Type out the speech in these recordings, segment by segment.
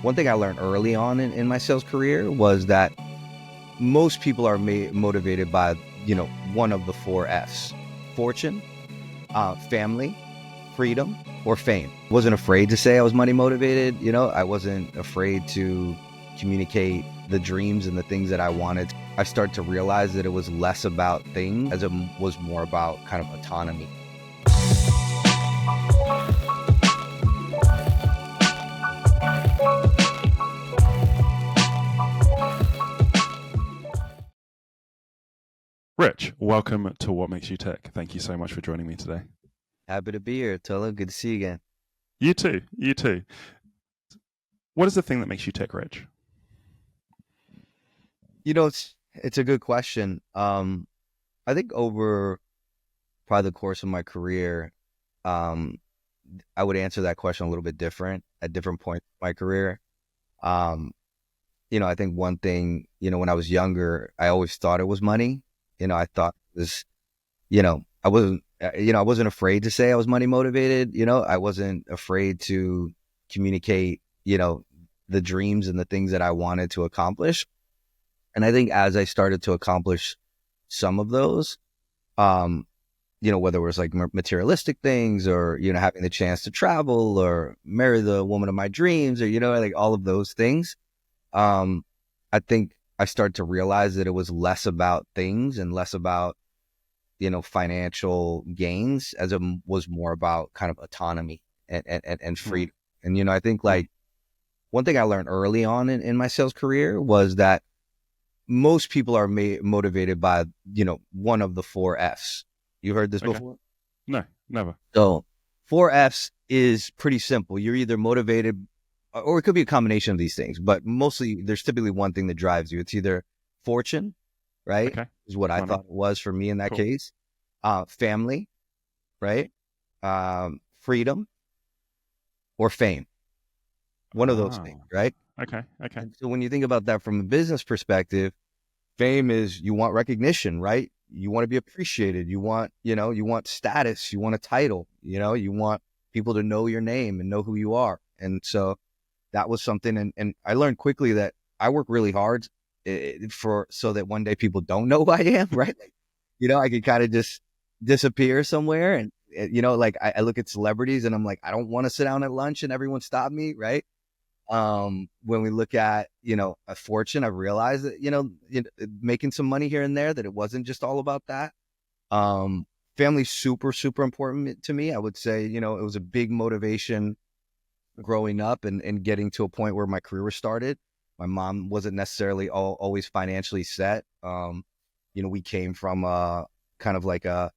One thing I learned early on in my sales career was that most people are motivated by, one of the four F's: fortune, family, freedom, or fame. Wasn't afraid to say I was money motivated. I wasn't afraid to communicate the dreams and the things that I wanted. I started to realize that it was less about things as it was more about kind of autonomy. Rich, welcome to What Makes You Tick. Thank you so much for joining me today. Happy to be here, Tolu. Good to see you again. You too. What is the thing that makes you tick, Rich? It's a good question. I think over probably the course of my career, I would answer that question a little bit different at different points in my career. I think one thing, when I was younger, I always thought it was money. I thought it was, I wasn't afraid to say I was money motivated. I wasn't afraid to communicate, the dreams and the things that I wanted to accomplish. And I think as I started to accomplish some of those, whether it was like materialistic things or, having the chance to travel or marry the woman of my dreams or, like all of those things, I think I started to realize that it was less about things and less about, financial gains as it was more about kind of autonomy and freedom. And, I think like one thing I learned early on in my sales career was that most people are motivated by, one of the four F's. You heard this before? No, never. So 4 F's is pretty simple. You're either motivated, or it could be a combination of these things, but mostly there's typically one thing that drives you. It's either fortune, right? Okay. Is what I thought it was for me in that case. Family, right? Freedom, or fame. One of those things, right? Okay. And so when you think about that from a business perspective, fame is you want recognition, right? You want to be appreciated. You want status. You want a title. You want people to know your name and know who you are. And so that was something. And I learned quickly that I work really hard so that one day people don't know who I am, right? I could kind of just disappear somewhere. And, I look at celebrities and I'm like, I don't want to sit down at lunch and everyone stop me, right? When we look at, a fortune, I realized that, making some money here and there, that it wasn't just all about that. Family's super, super important to me. I would say, it was a big motivation growing up and getting to a point where my career was started. My mom wasn't necessarily always financially set. We came from kind of like a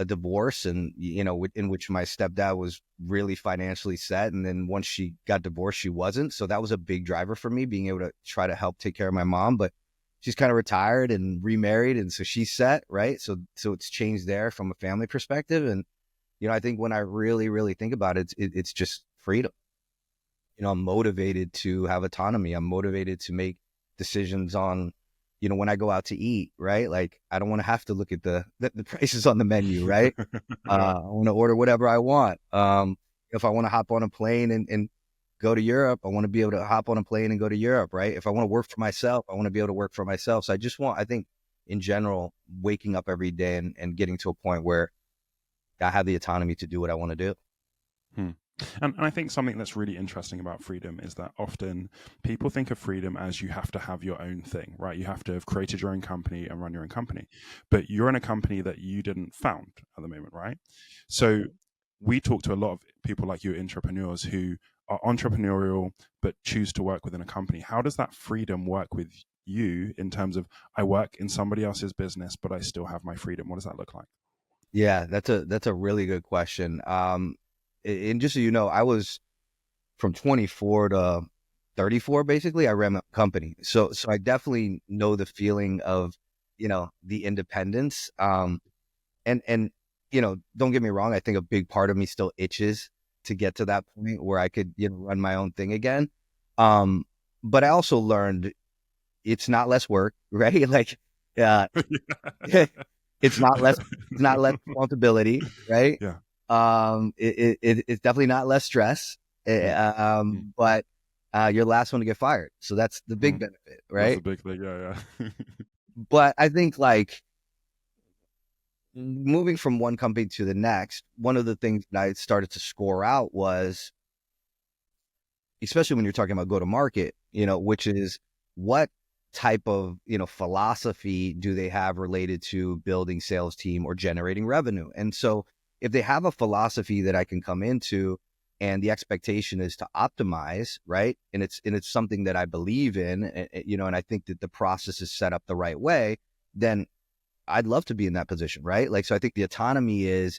divorce and, in which my stepdad was really financially set. And then once she got divorced, she wasn't. So that was a big driver for me, being able to try to help take care of my mom. But she's kind of retired and remarried. And so she's set, right? So it's changed there from a family perspective. And, I think when I really, really think about it, it's just freedom. I'm motivated to have autonomy. I'm motivated to make decisions on, when I go out to eat, right? Like, I don't want to have to look at the prices on the menu, right? I want to order whatever I want. If I want to hop on a plane and go to Europe, I want to be able to hop on a plane and go to Europe, right? If I want to work for myself, I want to be able to work for myself. So I think in general, waking up every day and getting to a point where I have the autonomy to do what I want to do. And I think something that's really interesting about freedom is that often people think of freedom as you have to have your own thing, right? You have to have created your own company and run your own company, but you're in a company that you didn't found at the moment, right? So we talk to a lot of people like you, entrepreneurs, who are entrepreneurial but choose to work within a company. How does that freedom work with you in terms of, I work in somebody else's business, but I still have my freedom? What does that look like? Yeah, that's a really good question. And just so you know, I was from 24 to 34, basically. I ran my company. So I definitely know the feeling of, the independence. And don't get me wrong. I think a big part of me still itches to get to that point where I could, run my own thing again. But I also learned it's not less work, right? Like, it's not less responsibility, right? Yeah. It's definitely not less stress. But you're the last one to get fired. So that's the big Hmm. benefit, That's right? a big thing. Yeah, yeah. But I think like moving from one company to the next, one of the things that I started to score out was, especially when you're talking about go to market, which is what type of, philosophy do they have related to building sales team or generating revenue? And so if they have a philosophy that I can come into and the expectation is to optimize, right? And it's something that I believe in, and I think that the process is set up the right way, then I'd love to be in that position, right? Like, so I think the autonomy is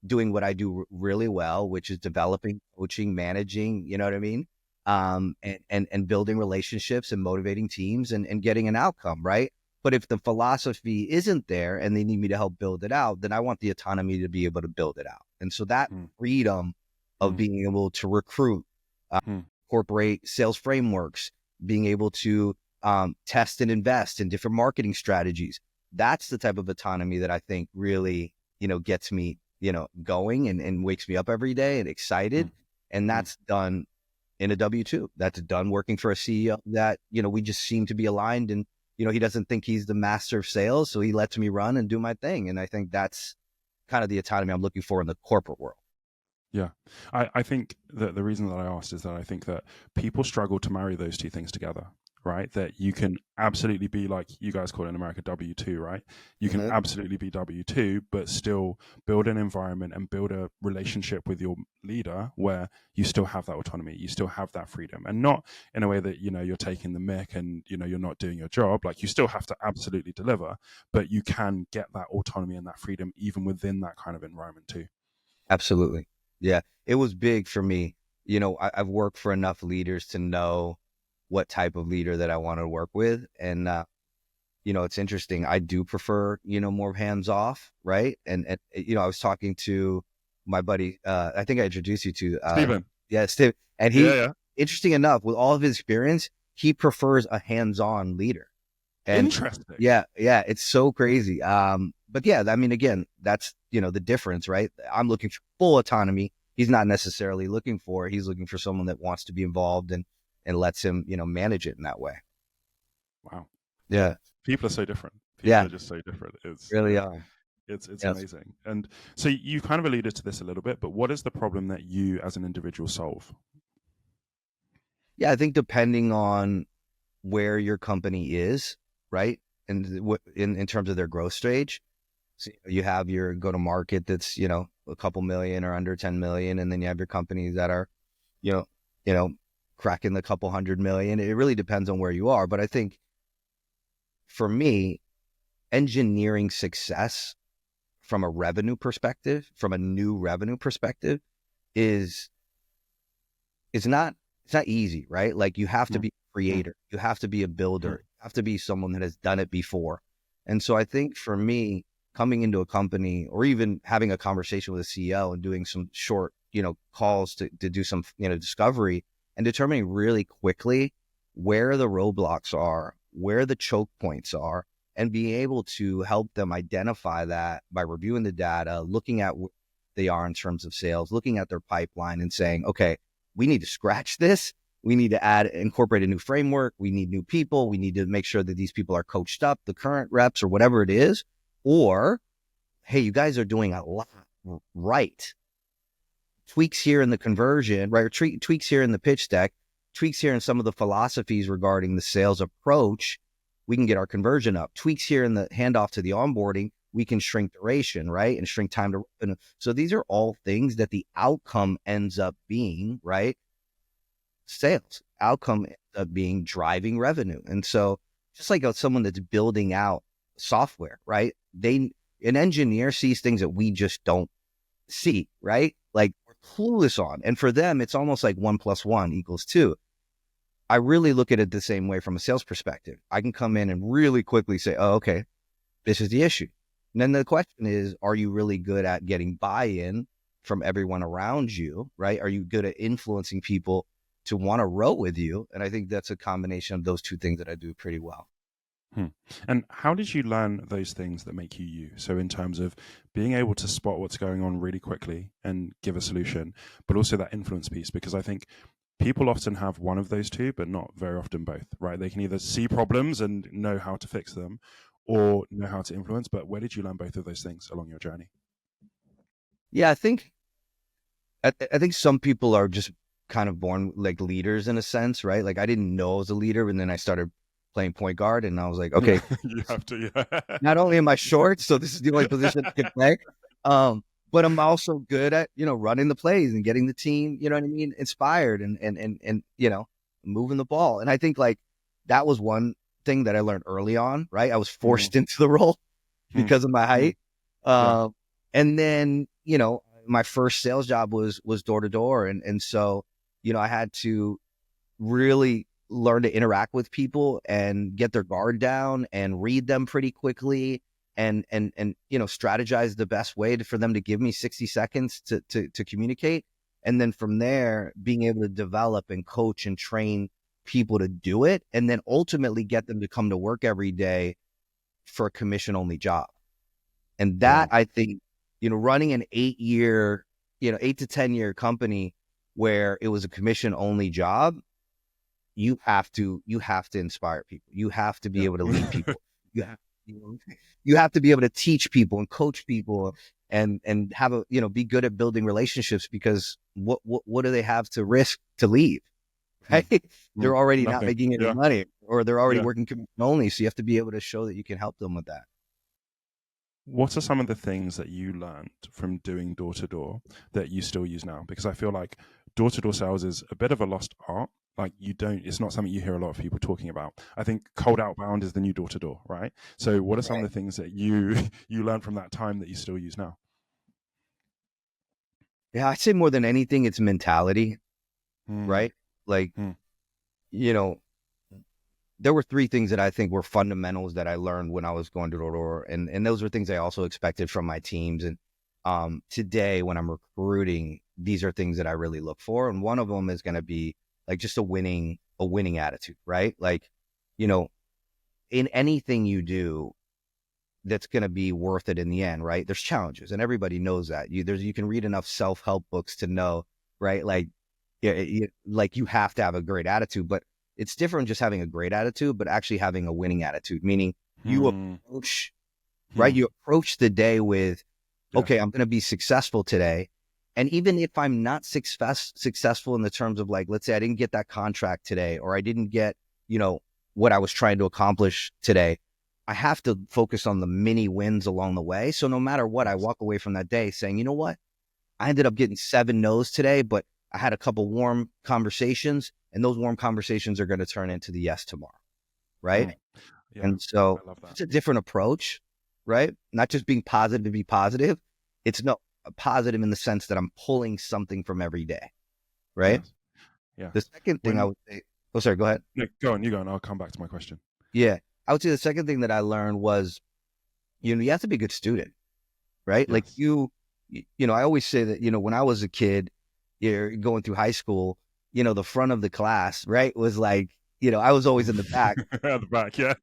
doing what I do really well, which is developing, coaching, managing, you know what I mean? And building relationships and motivating teams and getting an outcome, right? But if the philosophy isn't there and they need me to help build it out, then I want the autonomy to be able to build it out. And so that Hmm. freedom of Hmm. being able to recruit, Hmm. incorporate sales frameworks, being able to test and invest in different marketing strategies. That's the type of autonomy that I think really, gets me, going and wakes me up every day and Hmm. excited. And Hmm. that's done in a W-2. That's done working for a CEO that, we just seem to be aligned and, he doesn't think he's the master of sales. So he lets me run and do my thing. And I think that's kind of the autonomy I'm looking for in the corporate world. Yeah. I think that the reason that I asked is that I think that people struggle to marry those two things together, right? That you can absolutely be like you guys call it in America W2, right? You can Mhm. absolutely be W2, but still build an environment and build a relationship with your leader where you still have that autonomy, you still have that freedom, and not in a way that, you're taking the mick and, you're not doing your job. Like you still have to absolutely deliver, but you can get that autonomy and that freedom even within that kind of environment too. Absolutely. Yeah. It was big for me. I've worked for enough leaders to know what type of leader that I want to work with. And, it's interesting. I do prefer, more hands off. Right. And, I was talking to my buddy, I think I introduced you to, Stephen. yeah, Steve. And Yeah, he, yeah. interesting enough, with all of his experience, he prefers a hands on leader. And Interesting. yeah, it's so crazy. But yeah, I mean, again, that's, the difference, right? I'm looking for full autonomy. He's not necessarily looking for it. He's looking for someone that wants to be involved and lets him, manage it in that way. Wow. Yeah. People are so different. People Yeah, are just so different. It's really yeah, are. it's Yes. amazing. And so you kind of alluded to this a little bit, but what is the problem that you as an individual solve? Yeah, I think depending on where your company is, right? And what in terms of their growth stage. So you have your go to market that's, a couple million or under 10 million. And then you have your companies that are, you know, you know, cracking the couple 100 million. It really depends on where you are. But I think for me, engineering success from a revenue perspective, from a new revenue perspective, is not it's not easy, right? Like you have to Mm, be a mm, creator, you have to be a mm, builder, you have to be someone that has done it before. And so I think for me, coming into a company or even having a conversation with a CEO and doing some short, calls to do some, discovery and determining really quickly where the roadblocks are, where the choke points are, and being able to help them identify that by reviewing the data, looking at what they are in terms of sales, looking at their pipeline and saying, okay, we need to scratch this. We need to incorporate a new framework. We need new people. We need to make sure that these people are coached up, the current reps or whatever it is. Or, hey, you guys are doing a lot right. Tweaks here in the conversion, right? Or tweaks here in the pitch deck, tweaks here in some of the philosophies regarding the sales approach. We can get our conversion up. Tweaks here in the handoff to the onboarding. We can shrink duration, right? And shrink time to revenue. So these are all things that the outcome ends up being, right? Sales outcome ends up being driving revenue. And so just like someone that's building out software, right? An engineer sees things that we just don't see, right? Like we're clueless on. And for them, it's almost like 1+1 = 2. I really look at it the same way from a sales perspective. I can come in and really quickly say, oh, okay, this is the issue. And then the question is, are you really good at getting buy-in from everyone around you, right? Are you good at influencing people to want to row with you? And I think that's a combination of those two things that I do pretty well. Hmm. And how did you learn those things that make you you? So in terms of being able to spot what's going on really quickly and give a solution, but also that influence piece, because I think people often have one of those two, but not very often both, right? They can either see problems and know how to fix them or know how to influence. But where did you learn both of those things along your journey? Yeah, I think some people are just kind of born like leaders in a sense, right? Like I didn't know I was a leader, and then I started playing point guard, and I was like, okay, You have to, yeah. not only am I short, so this is the only position I can play, but I'm also good at running the plays and getting the team, you know what I mean, inspired and moving the ball. And I think like that was one thing that I learned early on, right? I was forced into the role because of my height, Yeah. and then my first sales job was door to door, and so I had to really learn to interact with people and get their guard down and read them pretty quickly and strategize the best way for them to give me 60 seconds to communicate. And then from there, being able to develop and coach and train people to do it, and then ultimately get them to come to work every day for a commission only job. And that, I think, running an 8 to 10 year company where it was a commission only job, you have to inspire people. You have to be able to lead people. You have to be able to teach people and coach people and have be good at building relationships, because what do they have to risk to leave? Right? They're already not making any money, or they're already working commission only. So you have to be able to show that you can help them with that. What are some of the things that you learned from doing door to door that you still use now? Because I feel like door to door sales is a bit of a lost art. Like it's not something you hear a lot of people talking about. I think cold outbound is the new door to door, right? So what are some of the things that you learned from that time that you still use now? Yeah, I'd say more than anything, it's mentality, right? Like, there were 3 things that I think were fundamentals that I learned when I was going door to door. And those were things I also expected from my teams. And today when I'm recruiting, these are things that I really look for. And one of them is going to be like just a winning attitude, right? Like, in anything you do, that's going to be worth it in the end, right? There's challenges, and everybody knows that. You can read enough self-help books to know, right? Like, like you have to have a great attitude, but it's different just having a great attitude, but actually having a winning attitude, meaning you approach, right? You approach the day with, okay, I'm going to be successful today. And even if I'm not successful in the terms of, like, let's say I didn't get that contract today, or I didn't get, what I was trying to accomplish today, I have to focus on the mini wins along the way. So no matter what, I walk away from that day saying, you know what? I ended up getting 7 no's today, but I had a couple warm conversations, and those warm conversations are going to turn into the yes tomorrow. Right. Yeah, and so it's a different approach, right? Not just being positive to be positive. It's positive in the sense that I'm pulling something from every day. Right. Yeah. The second thing I would say, oh, sorry, go ahead. No, go on, and I'll come back to my question. Yeah. I would say the second thing that I learned was, you have to be a good student, right? Like I always say that, when I was a kid, going through high school, the front of the class, right, was like, I was always in the back. At the back, yeah.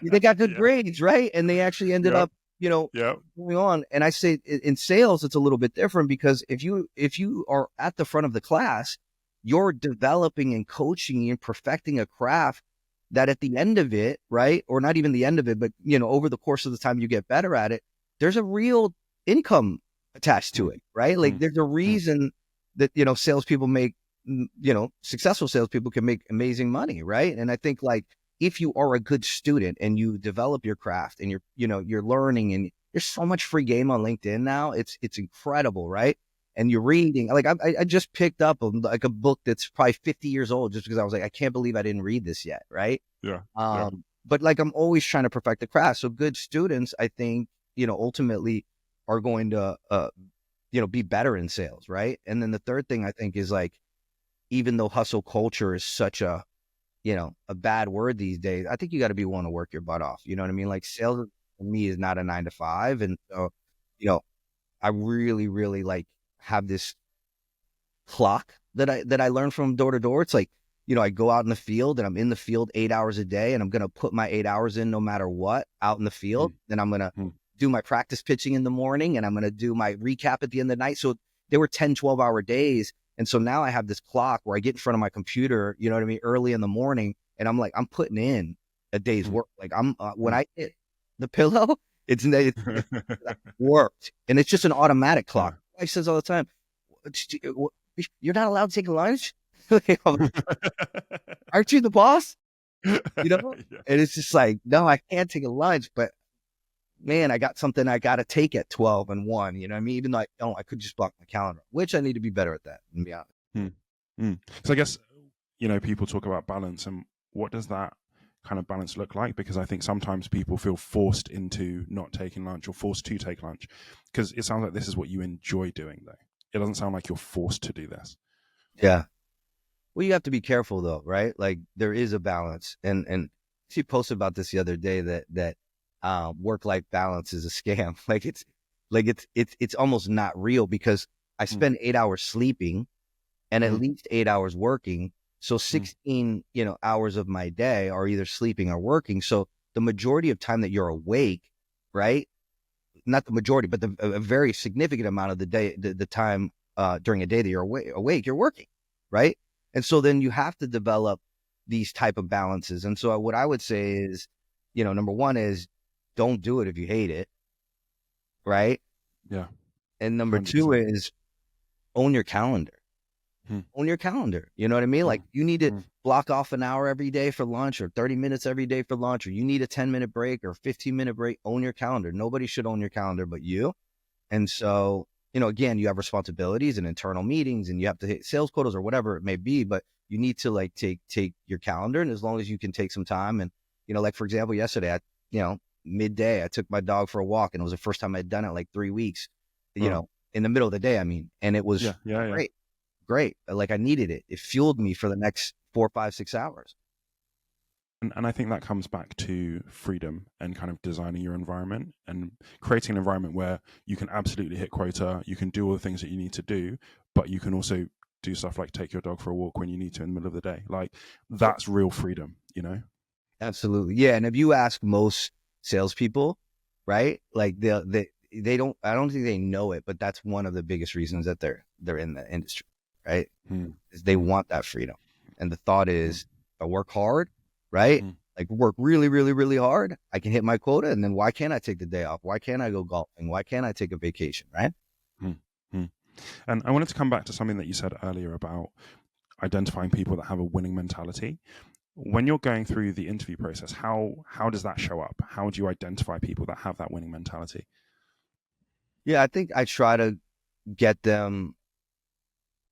They got good grades, right? And they actually ended up, going on. And I say in sales, it's a little bit different, because if you are at the front of the class, you're developing and coaching and perfecting a craft that at the end of it, right, or not even the end of it, but, over the course of the time you get better at it, there's a real income attached to it, right? Like there's a reason that, salespeople make, successful salespeople can make amazing money, right? And I think, like, if you are a good student and you develop your craft and you're learning, and there's so much free game on LinkedIn now, it's incredible, right? And you're reading, like I just picked up a book that's probably 50 years old, just because I was like, I can't believe I didn't read this yet, right? But like, I'm always trying to perfect the craft. So good students, I think, ultimately are going to be better in sales, right? And then the third thing I think is, like, even though hustle culture is such a bad word these days, I think you got to be willing to work your butt off. You know what I mean? Like, sales for me is not a 9 to 5. And so, I really, really like have this clock that I learned from door to door. It's like, I go out in the field, and I'm in the field 8 hours a day, and I'm going to put my 8 hours in no matter what out in the field. Then I'm going to do my practice pitching in the morning, and I'm going to do my recap at the end of the night. So there were 10, 12-hour days. And so now I have this clock where I get in front of my computer, you know what I mean, early in the morning, and I'm like, I'm putting in a day's work. Like I'm when I hit the pillow, it's worked, and it's just an automatic clock. My wife says all the time, "You're not allowed to take lunch. Aren't you the boss?" You know, Yeah. and it's just like, no, I can't take a lunch, but man, I got something I got to take at 12 and 1. You know what I mean? Even though I don't, I could just block my calendar, which I need to be better at that, to be honest. So I guess, people talk about balance, and what does that kind of balance look like? Because I think sometimes people feel forced into not taking lunch or forced to take lunch, because it sounds like this is what you enjoy doing, though. It doesn't sound like you're forced to do this. Yeah. Well, you have to be careful though, right? Like there is a balance, and she posted about this the other day that work-life balance is a scam. It's almost not real, because I spend 8 hours sleeping and at least 8 hours working. So 16, hours of my day are either sleeping or working. So the majority of time that you're awake, right? Not the majority, but a very significant amount of the day, the time during a day that you're awake, you're working, right? And so then you have to develop these type of balances. And so what I would say is, number one is don't do it if you hate it, right? Yeah. And number 100%. two is own your calendar. Own your calendar. You know what I mean? Like you need to block off an hour every day for lunch, or 30 minutes every day for lunch, or you need a 10-minute break or 15-minute break. Own your calendar. Nobody should own your calendar but you. And so, again, you have responsibilities and internal meetings, and you have to hit sales quotas or whatever it may be, but you need to like take your calendar. And as long as you can take some time, and, like for example, yesterday, midday, I took my dog for a walk, and it was the first time I'd done it in like 3 weeks, in the middle of the day, and it was great. Like I needed it. It fueled me for the next 4, 5, 6 hours. And I think that comes back to freedom and kind of designing your environment and creating an environment where you can absolutely hit quota, you can do all the things that you need to do, but you can also do stuff like take your dog for a walk when you need to in the middle of the day. Like that's real freedom, Absolutely. Yeah. And if you ask most salespeople, right, like they don't, I don't think they know it, but that's one of the biggest reasons that they're in the industry, right? Is they want that freedom. And the thought is, I work hard, right? Like work really, really, really hard, I can hit my quota. And then why can't I take the day off? Why can't I go golfing? Why can't I take a vacation? Right. And I wanted to come back to something that you said earlier about identifying people that have a winning mentality. When you're going through the interview process, how does that show up? How do you identify people that have that winning mentality? Yeah, I think I try to get them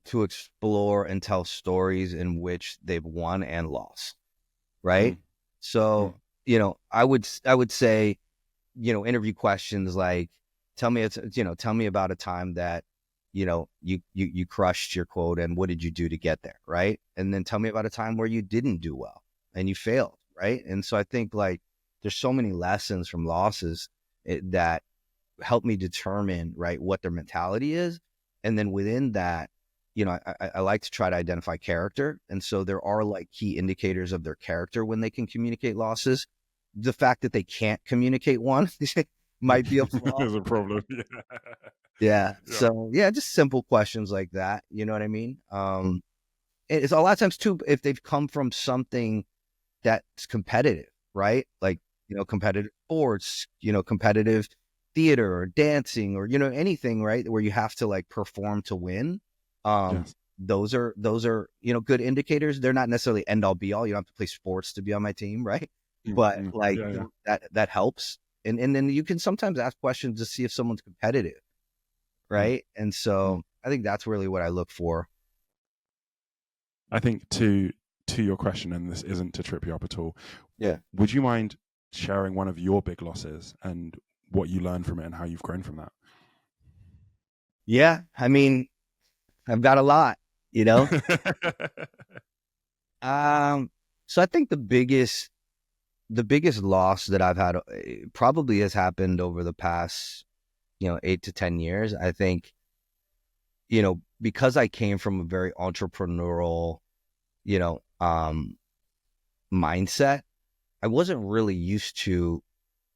to explore and tell stories in which they've won and lost. Right. So, I would say, interview questions like, tell me about a time that, you crushed your quota, and what did you do to get there? Right. And then tell me about a time where you didn't do well and you failed. Right. And so I think like there's so many lessons from losses that help me determine, right, what their mentality is. And then within that, I like to try to identify character. And so there are like key indicators of their character when they can communicate losses. The fact that they can't communicate one might be a flaw. There's a problem. Yeah. So yeah, just simple questions like that. You know what I mean? It's a lot of times too, if they've come from something that's competitive, right? Like, competitive sports, competitive theater or dancing or, anything, right? Where you have to like perform to win. Those are, good indicators. They're not necessarily end all be all. You don't have to play sports to be on my team. Right. But that helps. And then you can sometimes ask questions to see if someone's competitive. Right. And so I think that's really what I look for. I think to your question, and this isn't to trip you up at all. Yeah. Would you mind sharing one of your big losses and what you learned from it and how you've grown from that? Yeah. I mean, I've got a lot, So I think the biggest loss that I've had probably has happened over the past, 8 to 10 years. I think, because I came from a very entrepreneurial, mindset, I wasn't really used to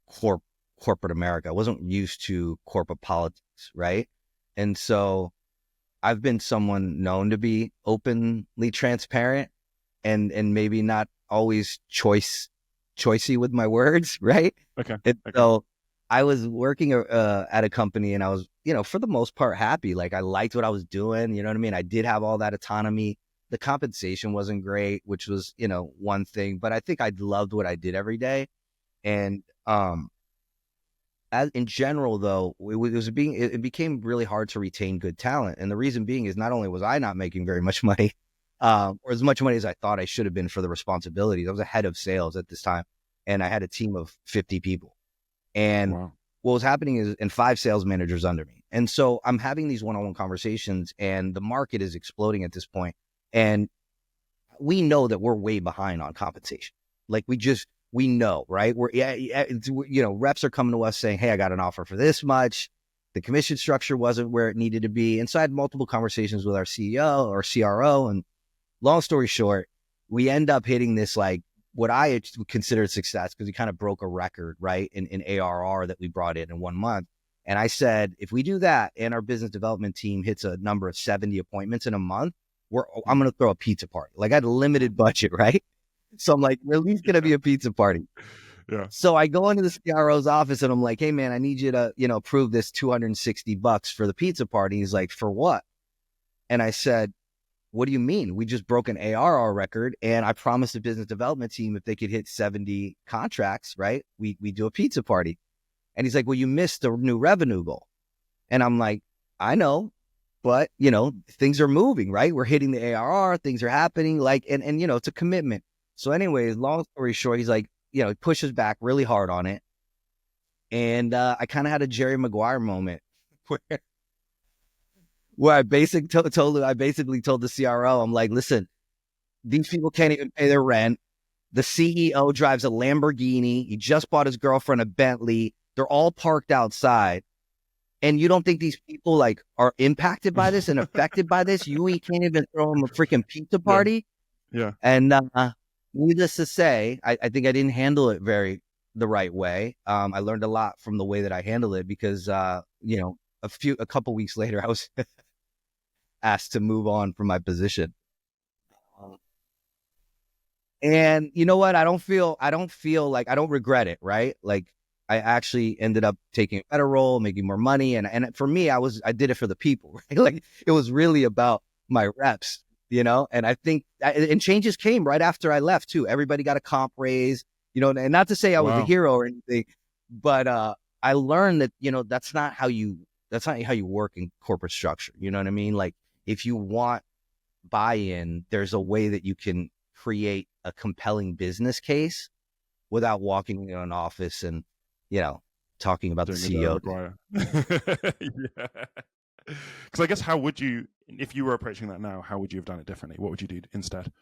corporate America. I wasn't used to corporate politics. Right. And so, I've been someone known to be openly transparent and maybe not always choicey with my words, right? Okay. And Okay. so I was working at a company, and I was, for the most part, happy. Like, I liked what I was doing. You know what I mean? I did have all that autonomy. The compensation wasn't great, which was, one thing, but I think I loved what I did every day. And in general, though, it became really hard to retain good talent. And the reason being is not only was I not making very much money, or as much money as I thought I should have been for the responsibilities. I was a head of sales at this time, and I had a team of 50 people. And Wow. what was happening is, and 5 sales managers under me. And so I'm having these one-on-one conversations, and the market is exploding at this point. And we know that we're way behind on compensation. Like, we know, right? Reps are coming to us saying, hey, I got an offer for this much. The commission structure wasn't where it needed to be. And so I had multiple conversations with our CEO or CRO. And long story short, we end up hitting this, like, what I considered success, because we kind of broke a record, right, in ARR that we brought in 1 month. And I said, if we do that and our business development team hits a number of 70 appointments in a month, I'm going to throw a pizza party. Like, I had a limited budget, right? So I'm like, we're at least going to be a pizza party. Yeah. So I go into the CRO's office and I'm like, hey, man, I need you to, approve this $260 for the pizza party. He's like, for what? And I said, what do you mean? We just broke an ARR record, and I promised the business development team if they could hit 70 contracts, right, we do a pizza party. And he's like, well, you missed the new revenue goal. And I'm like, I know, but, things are moving, right? We're hitting the ARR, things are happening, like, and it's a commitment. So anyways, long story short, he's like, he pushes back really hard on it. And I kind of had a Jerry Maguire moment where I basically told the CRO, I'm like, listen, these people can't even pay their rent. The CEO drives a Lamborghini. He just bought his girlfriend a Bentley. They're all parked outside. And you don't think these people, like, are impacted by this and affected by this? You can't even throw them a freaking pizza party. Yeah. And needless to say, I think I didn't handle it the right way. I learned a lot from the way that I handled it, because a couple weeks later, I was asked to move on from my position. And you know what? I don't feel like, I don't regret it, right? Like, I actually ended up taking a better role, making more money. And for me, I did it for the people, right? Like, it was really about my reps, and I think, and changes came right after I left too. Everybody got a comp raise, and not to say I was a hero or anything, but I learned that, that's not how you work in corporate structure. You know what I mean? Like, if you want buy-in, there's a way that you can create a compelling business case without walking into an office and, talking about the CEO. Yeah. Because I guess, how would you, if you were approaching that now, how would you have done it differently? What would you do instead?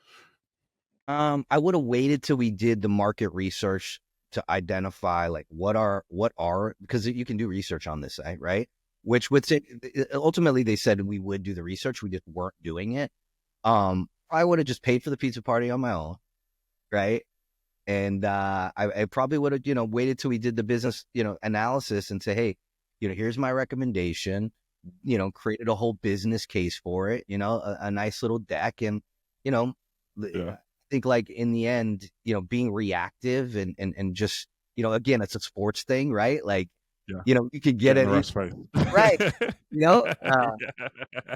I would have waited till we did the market research to identify, like, what are, because you can do research on this site, right? Which would say, ultimately they said we would do the research. We just weren't doing it. I would have just paid for the pizza party on my own, right? And I probably would have, waited till we did the business, analysis and say, hey, here's my recommendation, created a whole business case for it, a nice little deck. And, I think, like, in the end, being reactive and just, again, it's a sports thing, right? Like, you could get it. Right.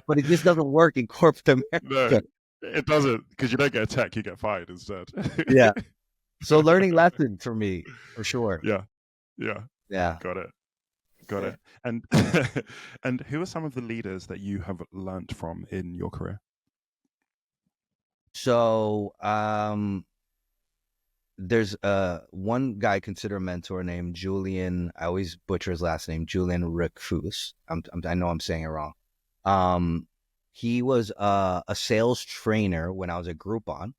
But it just doesn't work in corporate America. No, it doesn't, because you don't get a tech, you get fired instead. Yeah. So learning lesson for me, for sure. Yeah. Got it. And and who are some of the leaders that you have learnt from in your career? So there's one guy I consider a mentor named Julian. I always butcher his last name, Julian Ricfus. I know I'm saying it wrong. He was a sales trainer when I was at Groupon,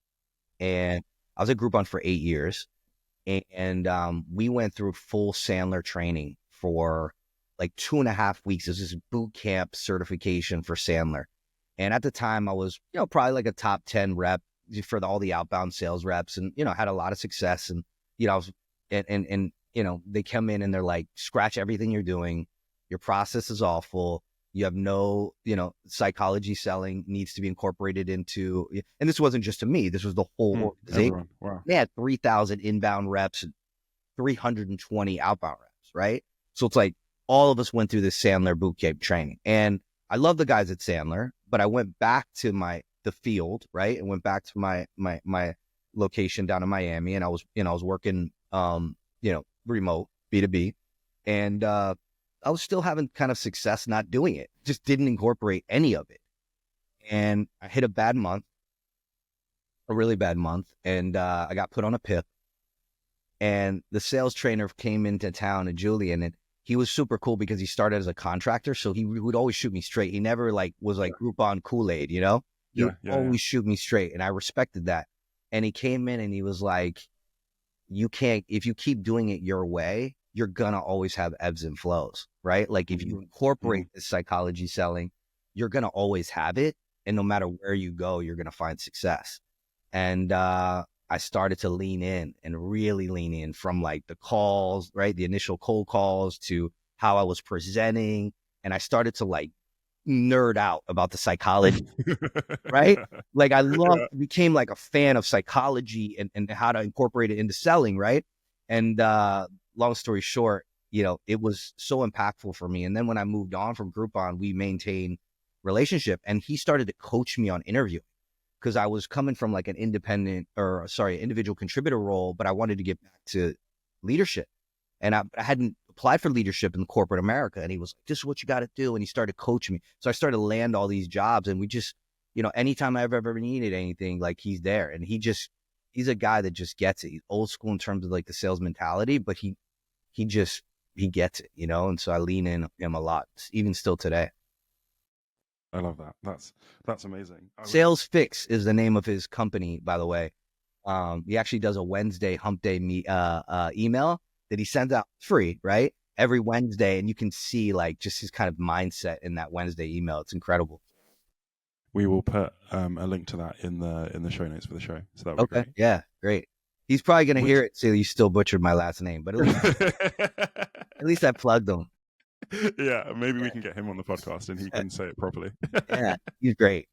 and I was at Groupon for 8 years. And we went through full Sandler training for like 2.5 weeks. It was this boot camp certification for Sandler. And at the time I was, probably like a top 10 rep for all the outbound sales reps, and, had a lot of success. And, I was, and they come in and they're like, scratch everything you're doing. Your process is awful. You have no, psychology selling needs to be incorporated into, and this wasn't just to me, this was the whole organization. Everyone. Wow. They had 3,000 inbound reps and 320 outbound reps, right? So it's like all of us went through this Sandler bootcamp training. And I love the guys at Sandler, but I went back to the field, right? And went back to my location down in Miami, and I was working, remote B2B. And, I was still having kind of success not doing it, just didn't incorporate any of it. And I hit a really bad month. And, I got put on a PIP, and the sales trainer came into town, and Julian, and he was super cool because he started as a contractor. So he would always shoot me straight. He never was like Groupon Kool-Aid, He would always shoot me straight. And I respected that. And he came in and he was like, if you keep doing it your way, you're going to always have ebbs and flows, right? Like if you incorporate this psychology selling, you're going to always have it. And no matter where you go, you're going to find success. And, I started to lean in and really lean in, from like the calls, right? The initial cold calls to how I was presenting. And I started to like nerd out about the psychology, right? Like became like a fan of psychology and how to incorporate it into selling, right? And, long story short, it was so impactful for me. And then when I moved on from Groupon, we maintained relationship, and he started to coach me on interviewing, because I was coming from like an individual contributor role, but I wanted to get back to leadership. And I hadn't applied for leadership in corporate America. And he was like, this is what you got to do. And he started coaching me. So I started to land all these jobs, and we just, anytime I've ever needed anything, like he's there. And he's a guy that just gets it. He's old school in terms of like the sales mentality, but he gets it, and so I lean in on him a lot, even still today. I love that. That's amazing. Sales Fix is the name of his company, by the way. He actually does a Wednesday hump day email that he sends out free, right? Every Wednesday. And you can see like just his kind of mindset in that Wednesday email. It's incredible. We will put a link to that in the show notes for the show. So that would be great. Yeah, great. He's probably going to hear it, so you still butchered my last name, but at least I plugged him. Yeah, maybe we can get him on the podcast and he can say it properly. Yeah, he's great.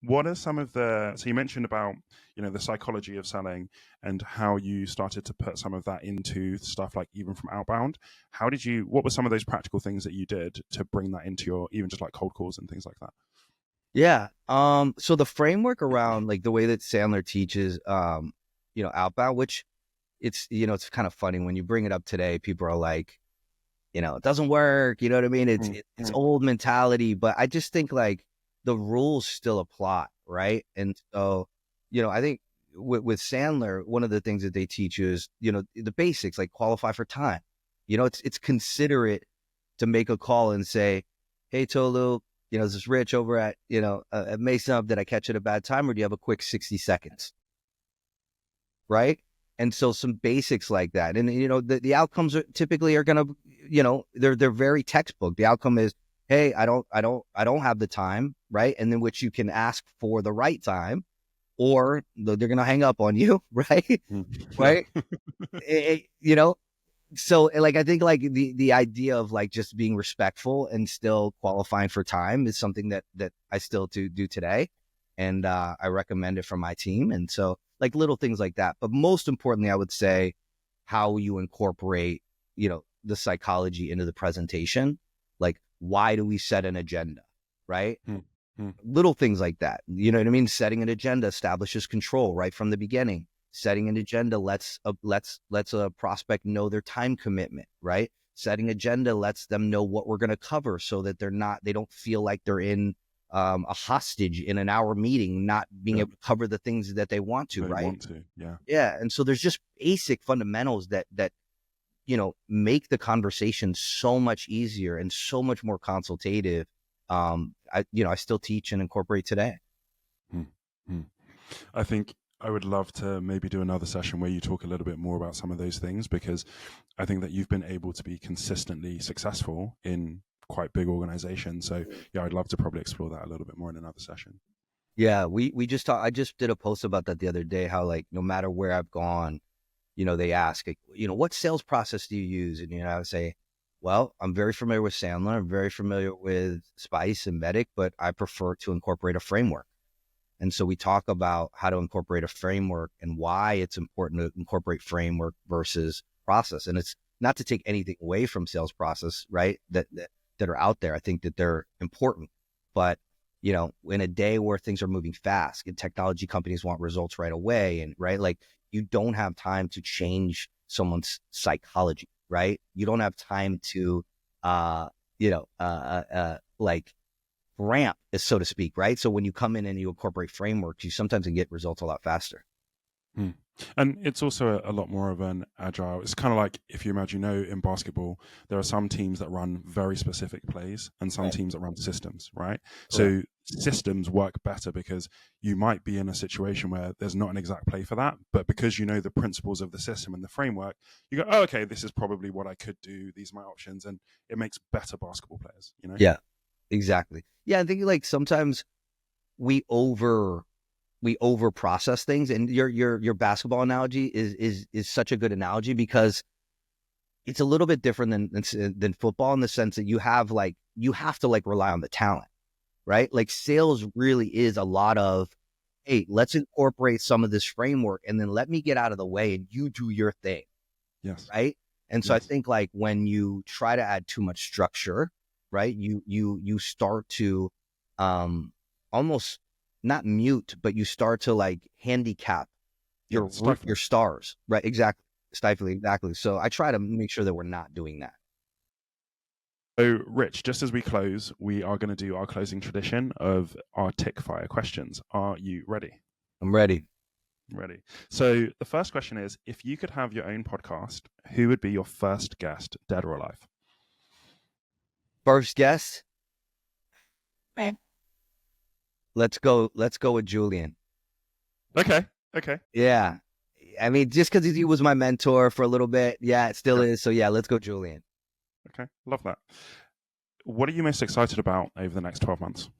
What are some of so you mentioned about, the psychology of selling and how you started to put some of that into stuff like even from outbound. What were some of those practical things that you did to bring that into your, even just like cold calls and things like that? Yeah. So the framework around like the way that Sandler teaches, outbound, which it's kind of funny when you bring it up today, people are like, it doesn't work. You know what I mean? It's old mentality, but I just think like the rules still apply. Right. And so, I think with Sandler, one of the things that they teach you is, the basics, like qualify for time. It's considerate to make a call and say, hey, Tolu, this is Rich over at Mason. Did I catch it at a bad time, or do you have a quick 60 seconds? Right. And so some basics like that. And, the outcomes typically are going to, they're very textbook. The outcome is, hey, I don't have the time. Right. And then which you can ask for the right time, or they're going to hang up on you. Right. Right. So like, I think like the idea of like just being respectful and still qualifying for time is something that I still do today. And, I recommend it for my team. And so like little things like that, but most importantly, I would say how you incorporate, the psychology into the presentation. Like, why do we set an agenda? Right. Little things like that. You know what I mean? Setting an agenda establishes control right from the beginning. Setting an agenda lets a prospect know their time commitment, right? Setting agenda lets them know what we're going to cover so that they don't feel like they're in a hostage in an hour meeting, not being able to cover the things that they want to, right? Yeah. And so there's just basic fundamentals that make the conversation so much easier and so much more consultative. I still teach and incorporate today. I think I would love to maybe do another session where you talk a little bit more about some of those things, because I think that you've been able to be consistently successful in quite big organizations. So yeah, I'd love to probably explore that a little bit more in another session. Yeah, I just did a post about that the other day, how like no matter where I've gone, they ask, like, what sales process do you use? And I would say, Well, I'm very familiar with Sandler. I'm very familiar with Spice and Medic, but I prefer to incorporate a framework. And so we talk about how to incorporate a framework and why it's important to incorporate framework versus process. And it's not to take anything away from sales process, right? That are out there. I think that they're important, but you know, in a day where things are moving fast and technology companies want results right away, and right, like you don't have time to change someone's psychology, right? You don't have time to, like ramp, so to speak, right? So when you come in and you incorporate frameworks, you sometimes can get results a lot faster. Hmm. And it's also a lot more of an agile. It's kind of like if you imagine, in basketball, there are some teams that run very specific plays and some teams that run systems, right? So systems work better because you might be in a situation where there's not an exact play for that, but because you know the principles of the system and the framework, you go, oh, okay, this is probably what I could do. These are my options. And it makes better basketball players, Yeah, exactly. Yeah, I think like sometimes we over process things, and your basketball analogy is such a good analogy because it's a little bit different than football in the sense that you have to like rely on the talent, right? Like sales really is a lot of, hey, let's incorporate some of this framework and then let me get out of the way and you do your thing. Yes. Right. And so I think like when you try to add too much structure, right, you start to almost not mute, but you start to like handicap your stars, right? Exactly. Stifling. Exactly. So I try to make sure that we're not doing that. So Rich, just as we close, we are going to do our closing tradition of our tick fire questions. Are you ready? I'm ready. Ready. So the first question is, if you could have your own podcast, who would be your first guest, dead or alive? First guest? Let's go with Julian. Okay. Yeah. I mean, just because he was my mentor for a little bit. Yeah, it still is. So yeah, let's go Julian. Okay. Love that. What are you most excited about over the next 12 months?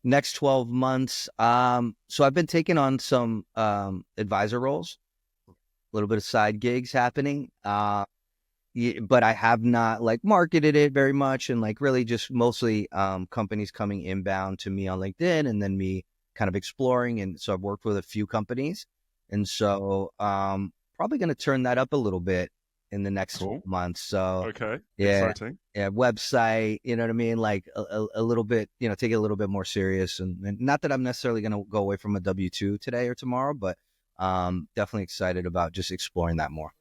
Next 12 months. So I've been taking on some advisor roles, a little bit of side gigs happening. But I have not like marketed it very much, and like really just mostly companies coming inbound to me on LinkedIn and then me kind of exploring. And so I've worked with a few companies, and so probably going to turn that up a little bit in the next months. So exciting. Yeah, website, you know what I mean? Like a little bit, take it a little bit more serious, and not that I'm necessarily going to go away from a W-2 today or tomorrow, but definitely excited about just exploring that more.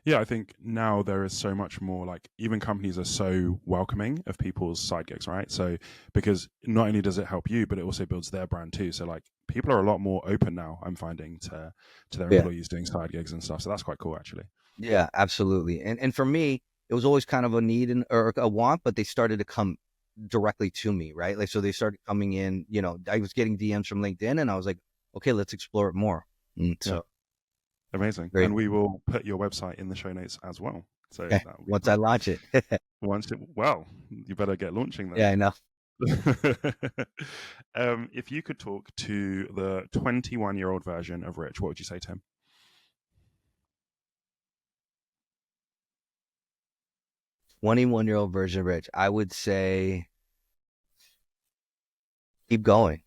Yeah, I think now there is so much more, like even companies are so welcoming of people's side gigs, right? So because not only does it help you, but it also builds their brand too. So like people are a lot more open now, I'm finding, to their employees doing side gigs and stuff. So that's quite cool, actually. Yeah, absolutely. And for me, it was always kind of a need or a want, but they started to come directly to me, right? Like, so they started coming in, I was getting DMs from LinkedIn and I was like, okay, let's explore it more. So. Amazing. Great. And we will put your website in the show notes as well. So once I launch it. You better get launching then. Yeah, I know. If you could talk to the 21-year-old version of Rich, what would you say to him? 21-year-old version of Rich, I would say keep going.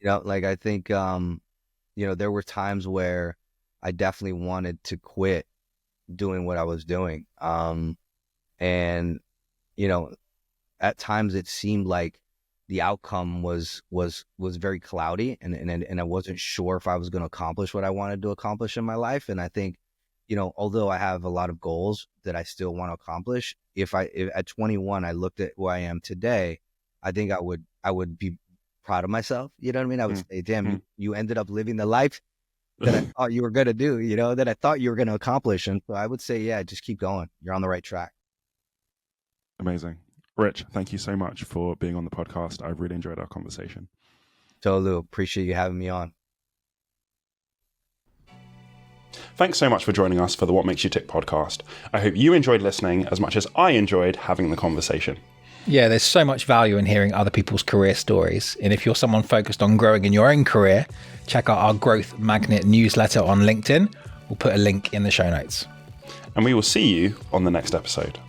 Like I think, there were times where I definitely wanted to quit doing what I was doing. And, at times it seemed like the outcome was very cloudy and I wasn't sure if I was going to accomplish what I wanted to accomplish in my life. And I think, although I have a lot of goals that I still want to accomplish, if at 21, I looked at who I am today, I think I would be proud of myself. You know what I mean? I would say, damn, you ended up living the life that I thought you were going to do, that I thought you were going to accomplish. And so I would say, yeah, just keep going. You're on the right track. Amazing. Rich, thank you so much for being on the podcast. I've really enjoyed our conversation. Tolu, appreciate you having me on. Thanks so much for joining us for the What Makes You Tick podcast. I hope you enjoyed listening as much as I enjoyed having the conversation. Yeah, there's so much value in hearing other people's career stories. And if you're someone focused on growing in your own career, check out our Growth Magnet newsletter on LinkedIn. We'll put a link in the show notes. and we will see you on the next episode.